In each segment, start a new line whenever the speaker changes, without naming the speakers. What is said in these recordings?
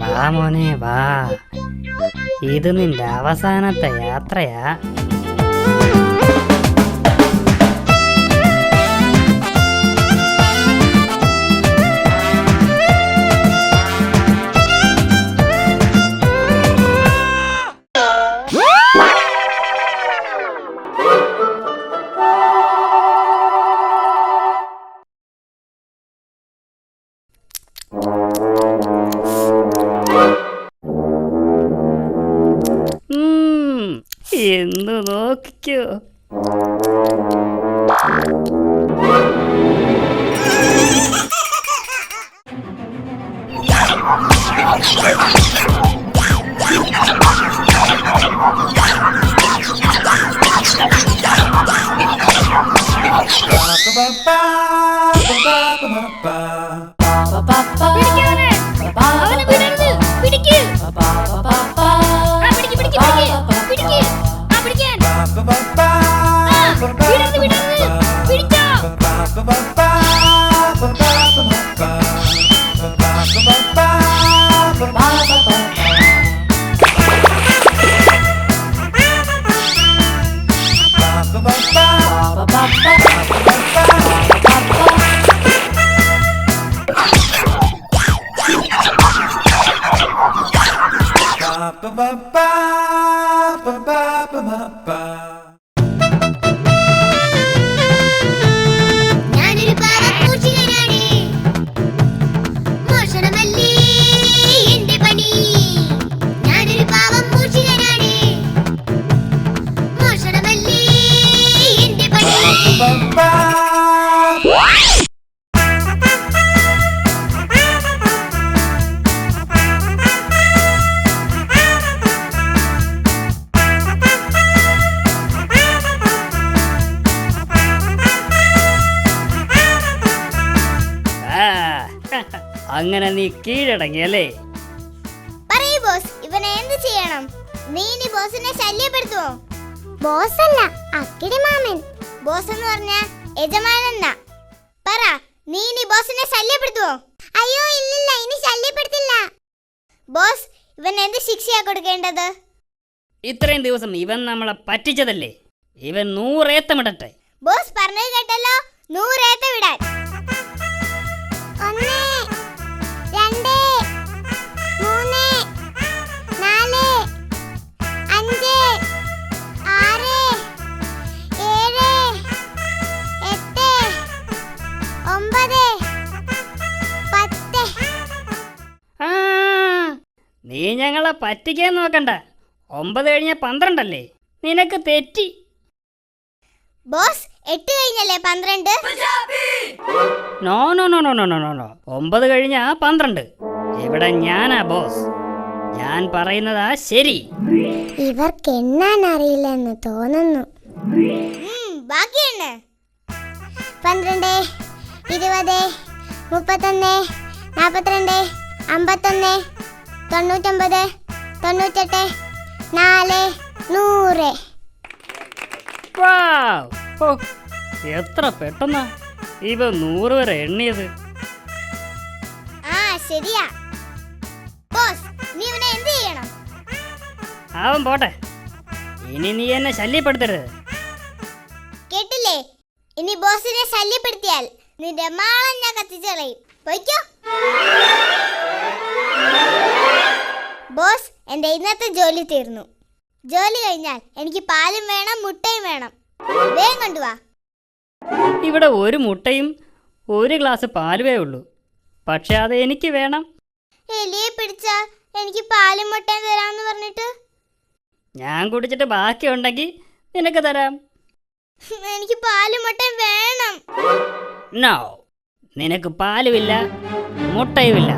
വാ മോനെ വാ, ഇത് നിന്റെ അവസാനത്തെ യാത്രയാ. എന്ന് നോക്കിക്കോ. അങ്ങനെ നീ കീഴടങ്ങിയല്ലേ?
പറയൂ ബോസ്, ഇവനെ എന്ത് ചെയ്യണം? നീ ഇനി ബോസിനെ ശല്യപ്പെടുത്തുവോ? ബോസ് അല്ല, അക്കിടി മാമൻ. ബോസ് എന്ന് പറഞ്ഞ യജമാനെന്നാ. പറ, നീ ഇനി ബോസിനെ ശല്യപ്പെടുത്തുവോ? അയ്യോ ഇല്ലില്ല, ഇനി ശല്യപ്പെടുത്തില്ല. ബോസ്, ഇവൻ എന്ത് ശിക്ഷയാ കൊടുക്കേണ്ടത്?
ഇത്രയും ദിവസം ഇവൻ നമ്മളെ പറ്റിച്ചതല്ലേ, ഇവൻ 100 ഏത്തമിടട്ടെ.
ബോസ് പറഞ്ഞത് കേട്ടല്ലോ, 100 ഏത്ത വിടാൻ. 1 2 3 4 5 6 7 8 9 10.
നീ ഞങ്ങളെ പറ്റിക്കാൻ നോക്കണ്ട. 9 കഴിഞ്ഞ 12 അല്ലേ? നിനക്ക് തെറ്റി.
ബോസ്, 8 കഴിഞ്ഞല്ലേ 12?
No no no no no no no 9 കഴിഞ്ഞ 12. ഇവിടെ ഞാനാ ബോസ്, ഞാൻ പറയുന്നതാ ശരി.
ഇവർക്ക് എണ്ണാൻ അറിയില്ലെന്ന് തോന്നുന്നു. ബാക്കി എണ്ണ. 12 20 31 42 51 99 98 4 100.
എത്ര പെട്ടെന്നാ ഇവ 100 വരെ എണ്ണിയത്.
ശരിയാ. ബോസ്, നീ ഇവനെ എന്ത് ചെയ്യണം?
അവൻ പോട്ടെ, ഇനി നീ എന്നെ ശല്യപ്പെടുത്തരുത്.
കേട്ടില്ലേ? ഇനി ബോസിനെ ശല്യപ്പെടുത്തിയാൽ നിന്റെ മാളം ഞാൻ കത്തിച്ചളയും. പോയിക്കോ. ബോസ്, എന്റെ ഇന്നത്തെ ജോലി തീർന്നു. ജോലി കഴിഞ്ഞാൽ എനിക്ക് പാലും വേണം, മുട്ടയും വേണം. വേഗം കൊണ്ടുവാ.
ഇവിടെ 1 മുട്ടയും 1 ഗ്ലാസ് പാലുവേ ഉള്ളൂ. പക്ഷെ അത് എനിക്ക് വേണം.
എലിയെ പിടിച്ചാ എനിക്ക് പാലും മുട്ടയും തരാമെന്ന് പറഞ്ഞിട്ട്.
ഞാൻ കുടിച്ചിട്ട് ബാക്കിയുണ്ടെങ്കിൽ നിനക്ക് തരാം.
എനിക്ക് പാലും മുട്ടയും വേണം.
നോ, നിനക്ക് പാലുമില്ല, മുട്ടയുമില്ല.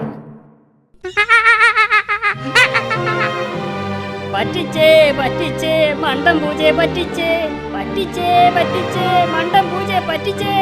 പറ്റിച്ചേ പറ്റിച്ചേ മണ്ടം പൂജയെ പറ്റിച്ചേ, പറ്റിച്ചേ പറ്റിച്ചേ മണ്ടം പൂജയെ പറ്റിച്ചേ.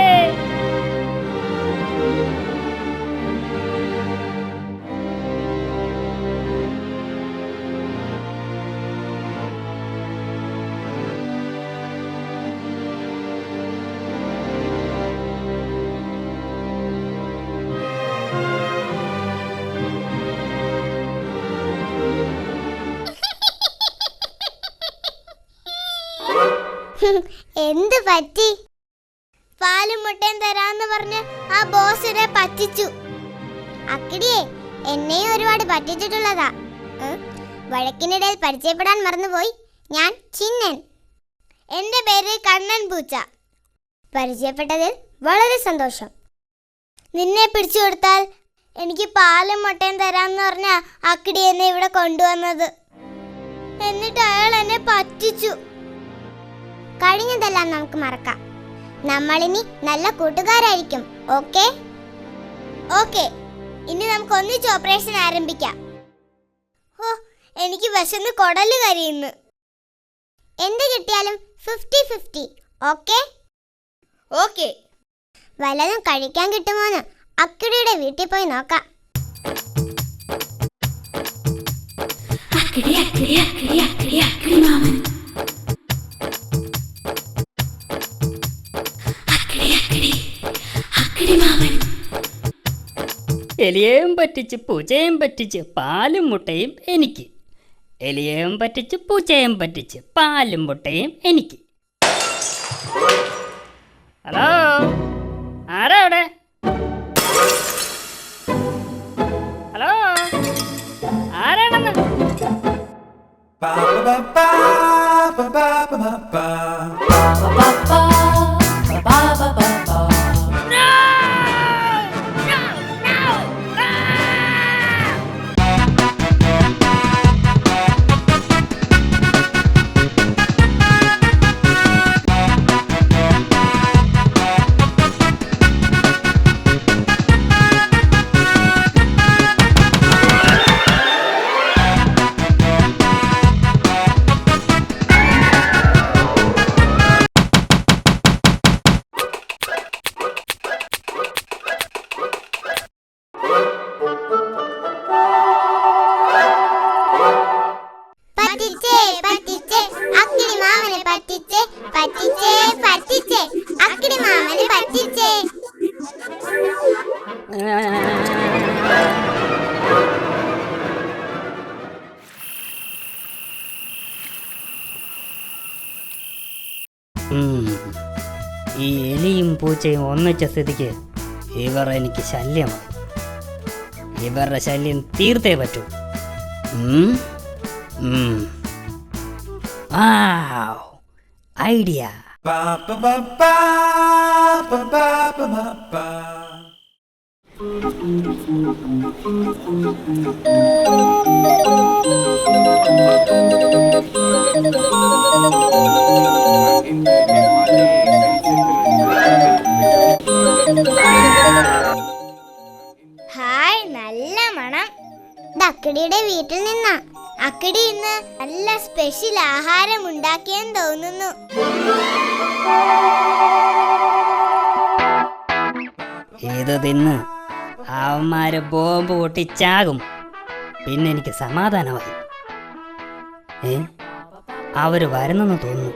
എന്ത് പറ്റി? പാലും മുട്ടയും തരാന്ന് പറഞ്ഞ് ആ ബോസിനെ പറ്റിച്ചു. അക്കിടിയെ എന്നെയും ഒരുപാട് പറ്റിച്ചിട്ടുള്ളതാ. വഴക്കിനിടയിൽ പരിചയപ്പെടാൻ മറന്നുപോയി. ഞാൻ ചിന്നൻ. എന്റെ പേര് കണ്ണൻ പൂച്ച. പരിചയപ്പെട്ടതിൽ വളരെ സന്തോഷം. നിന്നെ പിടിച്ചു കൊടുത്താൽ എനിക്ക് പാലും മുട്ടയും തരാന്ന് പറഞ്ഞ അക്കിടി എന്നെ ഇവിടെ കൊണ്ടുവന്നത്. എന്നിട്ട് അയാൾ എന്നെ പറ്റിച്ചു. കഴിഞ്ഞതെല്ലാം നമുക്ക് മറക്കാം. നമ്മളിനി നല്ല കൂട്ടുകാരായിരിക്കും. ഓക്കേ? ഓക്കേ. ഇനി നമുക്ക് ഒന്നിച്ച് ഓപ്പറേഷൻ ആരംഭിക്കാം. ഓ, എനിക്ക് വിശന്ന് കൊടല് കരിയുന്നു. എന്ത് കിട്ടിയാലും 50-50. ഓക്കേ? ഓക്കേ. വല്ലതും കഴിക്കാൻ കിട്ടുമോന്ന് അക്കിടിയുടെ വീട്ടിൽ പോയി നോക്കാം.
എലിയെയും പറ്റിച്ച് പൂച്ചയും പറ്റിച്ച് പാലും മുട്ടയും എനിക്ക്. എലിയെയും പറ്റിച്ച് പൂച്ചയും പറ്റിച്ച് പാലും മുട്ടയും എനിക്ക്. ഹലോ, ആരാ അവിടെ? ഹലോ, ആരാണെന്ന്? ഈ എലിയും പൂച്ചയും ഒന്നിച്ച സ്ഥിതിക്ക് ഇവർ എനിക്ക് ശല്യമായി. ഇവരുടെ ശല്യം തീർത്തേ പറ്റൂ. ഐഡിയ.
ഹായ്, നല്ല മണം. അക്കിടിയുടെ വീട്ടിൽ നിന്നാ. അക്കിടി ഇന്ന് നല്ല സ്പെഷ്യൽ ആഹാരം ഉണ്ടാക്കിയെന്ന് തോന്നുന്നു.
ഇത് തിന്ന് അവന്മാര് ബോംബ് പൊട്ടിച്ചാകും. പിന്നെ എനിക്ക് സമാധാനമായി. അവര് വരുന്നെന്ന് തോന്നുന്നു.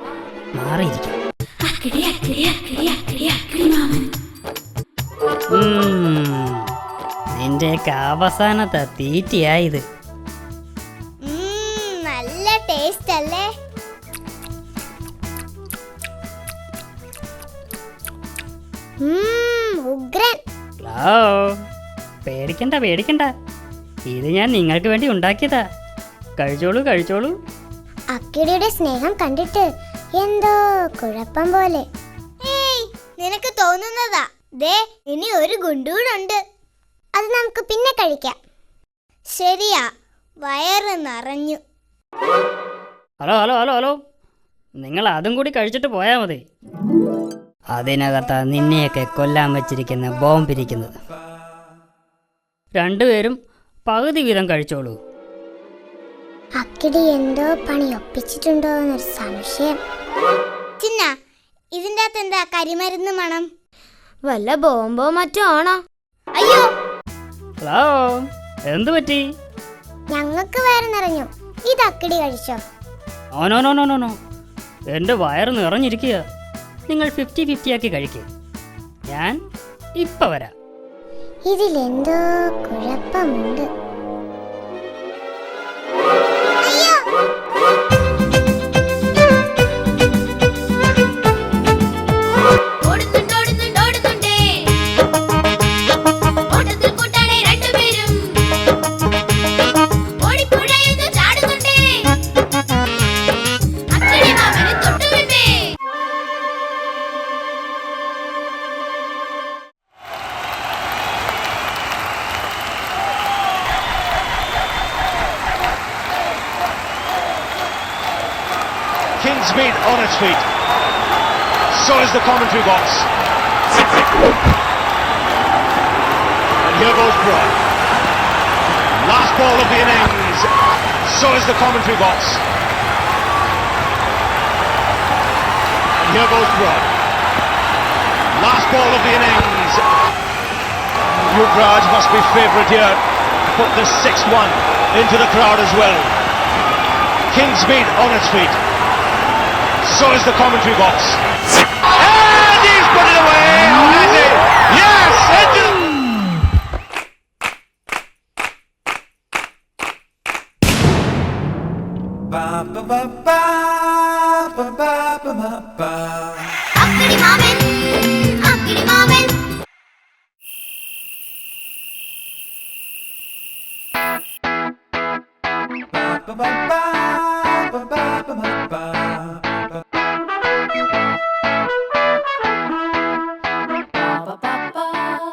മാറിയിരിക്കും. നിന്റെയൊക്കെ അവസാനത്തെ തീറ്റിയായത്.
നല്ല ടേസ്റ്റ് അല്ലേ? ഉഗ്രൻ.
പേടിക്കണ്ട പേടിക്കണ്ട, ഇത് ഞാൻ നിങ്ങൾക്ക് വേണ്ടി ഉണ്ടാക്കിയതാ. കഴിച്ചോളൂ കഴിച്ചോളൂ.
അക്കിടിയുടെ സ്നേഹം കണ്ടിട്ട് എന്തോ കുഴപ്പം പോലെ. നിനക്ക് തോന്നുന്നതാ. ദേ, ഇനി ഒരു ഗുണ്ടൂടുണ്ട്. അത് നമുക്ക് പിന്നെ കഴിക്കാം. ശരിയാ, വയറ് നിറഞ്ഞു.
ഹലോ ഹലോ ഹലോ ഹലോ, നിങ്ങൾ അതും കൂടി കഴിച്ചിട്ട് പോയാൽ മതി. അതിനകത്താ നിന്നെയൊക്കെ കൊല്ലാൻ വച്ചിരിക്കുന്ന ബോംബിരിക്കുന്നത്. രണ്ടുപേരും പകുതി വീതം കഴിച്ചോളൂ.
അക്കിടി എന്തോ പണി ഒപ്പിച്ചിട്ടുണ്ടോ എന്നൊരു സംശയം. ചിന്ന, ഇതിൻ്റെ അകത്ത് എന്താ കരിമരുന്ന് മണം? വല്ല ബോംബോ മറ്റോ ആണോ? അയ്യോ,
ഹലോ, എന്തു പറ്റി?
ഞങ്ങൾക്ക് വയറ് നിറഞ്ഞു. ഇത് അക്കിടി കഴിച്ചോ?
No no no no no, എൻ്റെ വയറ് നിറഞ്ഞിരിക്കുക. നിങ്ങൾ 50-50 ആക്കി കഴിക്കുക. ഞാൻ ഇപ്പം വരാം.
ഇതിലെന്തോ കുഴപ്പമുണ്ട്.
Kingsmead on its feet. So is the commentary box. And here goes Broad. Last ball of the innings. So is the commentary box. And here goes Broad. Last ball of the innings. Yuvraj must be favourite here. Put this 6-1 into the crowd as well. Kingsmead on its feet. So is the commentary box. And he's put it away! Oh, has he? Yes! Into the...
അക്കിടി മാമൻ അക്കിടി മാമൻ
Ba ba ba